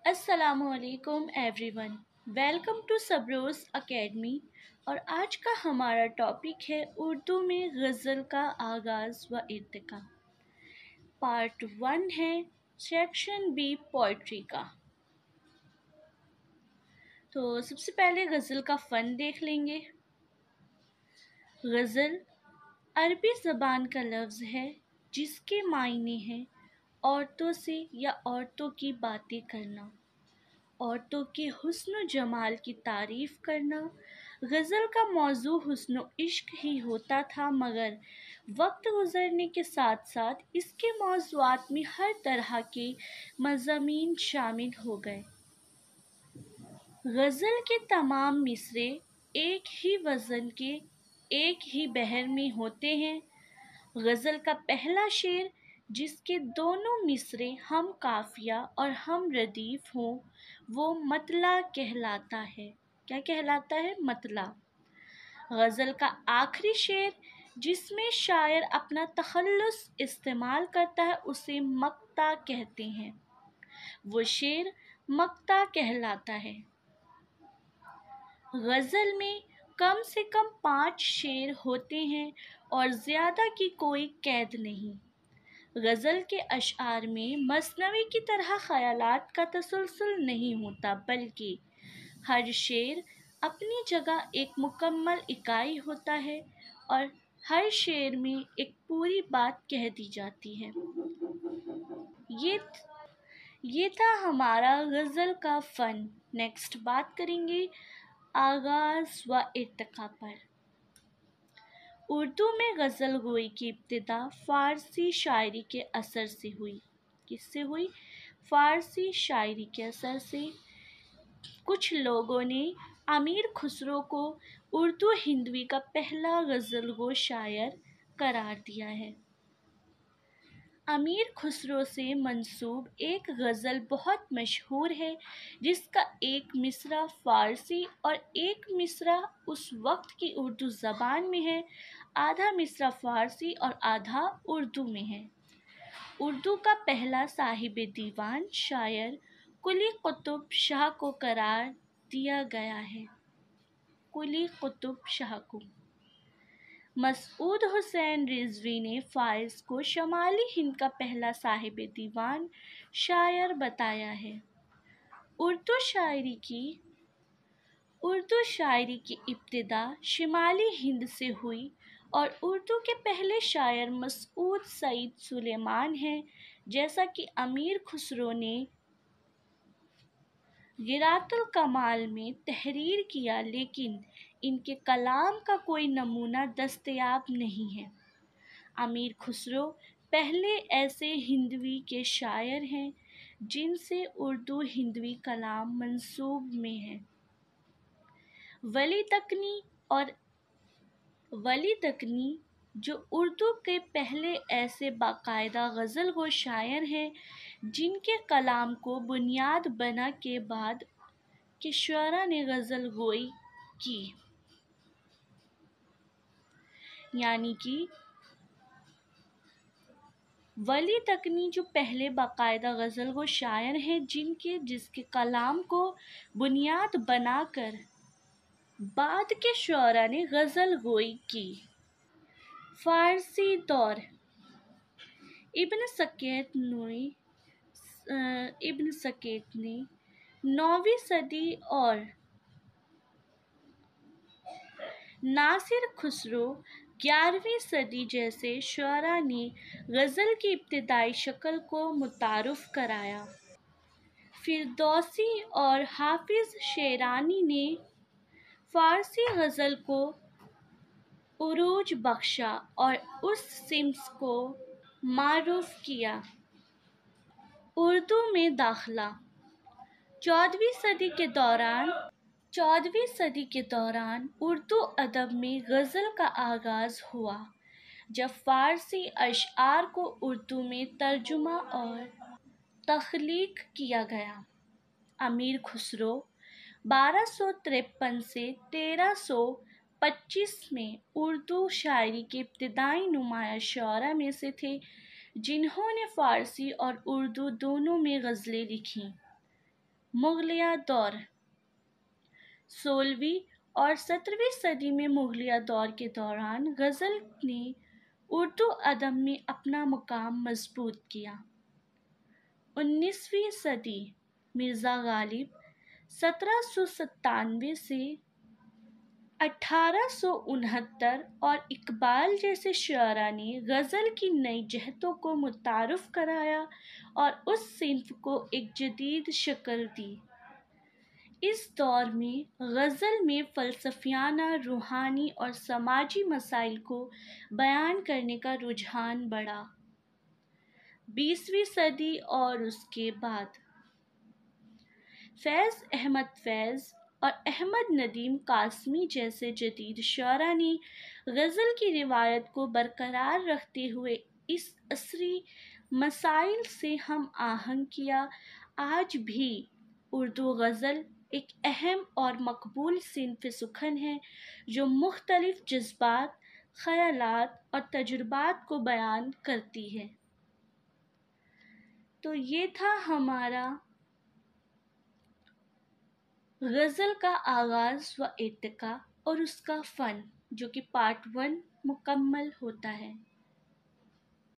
अस्सलामुअलैकुम everyone. Welcome to सबरोज़ academy. और आज का हमारा टॉपिक है उर्दू में गज़ल का आगाज़ व इर्तिका। पार्ट 1 है सेक्शन बी पोइट्री का। तो सबसे पहले गज़ल का फ़न देख लेंगे। गज़ल अरबी ज़बान का लफ्ज़ है जिसके मायने हैं औरतों से या औरतों की बातें करना, औरतों के हुस्न जमाल की तारीफ़ करना। गज़ल का मौज़ू हुस्न इश्क ही होता था, मगर वक्त गुज़रने के साथ साथ इसके मौज़ूआत में हर तरह के मज़ामीन शामिल हो गए। गज़ल के तमाम मिसरे एक ही वज़न के एक ही बहर में होते हैं। गज़ल का पहला शेर जिसके दोनों मिसरे हम काफ़िया और हम रदीफ़ हों वो मतला कहलाता है। क्या कहलाता है? मतला। गज़ल का आखिरी शेर जिसमें शायर अपना तखल्लुस इस्तेमाल करता है उसे मक्ता कहते हैं। वो शेर मक्ता कहलाता है। गज़ल में कम से कम 5 शेर होते हैं और ज़्यादा की कोई कैद नहीं। गज़ल के अशआर में मसनवी की तरह ख़यालात का तसलसल नहीं होता, बल्कि हर शेर अपनी जगह एक मुकम्मल इकाई होता है और हर शेर में एक पूरी बात कह दी जाती है। ये था हमारा गज़ल का फ़न। नेक्स्ट बात करेंगे आगाज़ व इर्तिका पर। उर्दू में गज़ल गोई की इब्तिदा फ़ारसी शायरी के असर से हुई। किससे हुई? फ़ारसी शायरी के असर से। कुछ लोगों ने अमीर खुसरो को उर्दू हिंदवी का पहला गज़ल गो शायर करार दिया है। अमीर खुसरो से मंसूब एक गज़ल बहुत मशहूर है जिसका एक मिसरा फ़ारसी और एक मिसरा उस वक्त की उर्दू ज़बान में है। आधा मिसरा फ़ारसी और आधा उर्दू में है। उर्दू का पहला साहिब दीवान शायर कुली कुतुब शाह को करार दिया गया है। कुली कुतुब शाह को। मसूद हुसैन रिजवी ने फ़ाइज़ को शमाली हिंद का पहला साहिब दीवान शायर बताया है। उर्दू शायरी की इब्तिदा शिमाली हिंद से हुई और उर्दू के पहले शायर मसूद सईद सुलेमान हैं। जैसा कि अमीर खुसरो ने गिरातुल कमाल में तहरीर किया, लेकिन इनके कलाम का कोई नमूना दस्तयाब नहीं है। अमीर खुसरो पहले ऐसे हिंदवी के शायर हैं जिनसे उर्दू हिंदवी कलाम मंसूब में है। वली तकनी जो उर्दू के पहले ऐसे बाकायदा गज़ल गो शायर हैं जिनके कलाम को बुनियाद बना के बाद के शुअरा ने गज़ल गोई की, यानी कि वली तकनी जो पहले बाकायदा गज़ल गो शायर हैं जिसके कलाम को बुनियाद बनाकर बाद के शुअरा ने गज़ल गोई की। फ़ारसी दौर इब्न सकेत ने 9वीं सदी और नासिर खुसरो 11वीं सदी जैसे शुअरा ने गज़ल की इब्तिदाई शक्ल को मुतारुफ़ कराया। फ़िरदौसी और हाफ़िज़ शेरानी ने फ़ारसी गज़ल को उरूज बख्शा और उस सिम्त को मारूफ़ किया। उर्दू में दाखिला 14वीं सदी के दौरान उर्दू अदब में गज़ल का आगाज़ हुआ, जब फ़ारसी अशआर को उर्दू में तर्जुमा और तख्लीक किया गया। अमीर खुसरो 1253 से 1325 में उर्दू शायरी के इब्तिदाई नुमाया शुअरा में से थे जिन्होंने फ़ारसी और उर्दू दोनों में गज़लें लिखीं। मुगलिया दौर 16वीं और 17वीं सदी में मुगलिया दौर के दौरान गज़ल ने उर्दू अदब में अपना मुकाम मजबूत किया। 19वीं सदी मिर्ज़ा गालिब 1797 से 1869 और इकबाल जैसे शायरों ने गज़ल की नई जहतों को मुतारुफ कराया और उस सिन्फ को एक जदीद शक्ल दी। इस दौर में गज़ल में फ़लसफ़ियाना, रूहानी और समाजी मसाइल को बयान करने का रुझान बढ़ा। 20वीं सदी और उसके बाद फैज़ अहमद फैज़ और अहमद नदीम कासमी जैसे जदीद शायरों ने गज़ल की रिवायत को बरकरार रखते हुए इस असरी मसाइल से हम आहंग किया। आज भी उर्दू गज़ल एक अहम और मकबूल सिन्फ़ सुख़न है जो मुख्तलिफ़ जज़्बात, ख़यालात और तजुर्बात को बयान करती है। तो ये था हमारा गज़ल का आगाज़ व इर्तिक़ा और उसका फ़न, जो कि पार्ट 1 मुकम्मल होता है।